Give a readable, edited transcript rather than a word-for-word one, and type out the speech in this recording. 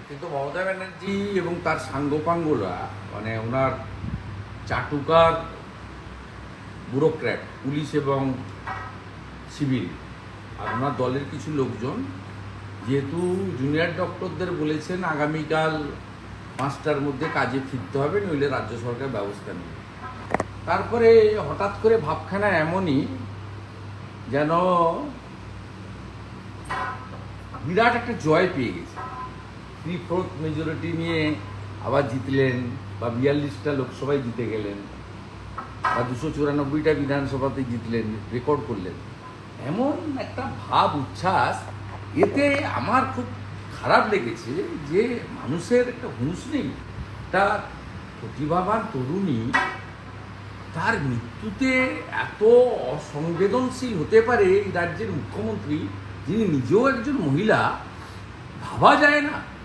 কিন্তু মমতা ব্যানার্জি এবং তার সাঙ্গপাঙ্গরা মানে ওনার চাটুকার ব্যুরোক্র্যাট পুলিশ এবং সিভিল আর ওনার দলের কিছু লোকজন যেহেতু জুনিয়র ডক্টরদের বলেছেন আগামীকাল 5টার মধ্যে কাজে ফিরতে হবে, নইলে রাজ্য সরকার ব্যবস্থা নেবে। তারপরে হঠাৎ করে ভাবখানা এমনই যেন বিরাট একটা জয় পেয়ে গেছে, 3/4 মেজরিটি নিয়ে আবার জিতলেন, বা 42টা লোকসভায় জিতে গেলেন, বা 294টা বিধানসভাতে জিতলেন, রেকর্ড করলেন। এমন একটা ভাব উচ্ছ্বাস, এতে আমার খুব খারাপ লেগেছে যে মানুষের একটা হুঁশ নেই। একটা প্রতিভাবান তরুণী তার মৃত্যুতে এত অসংবেদনশীল হতে পারে এই রাজ্যের মুখ্যমন্ত্রী, যিনি নিজেও একজন মহিলা, ভাবা যায় না।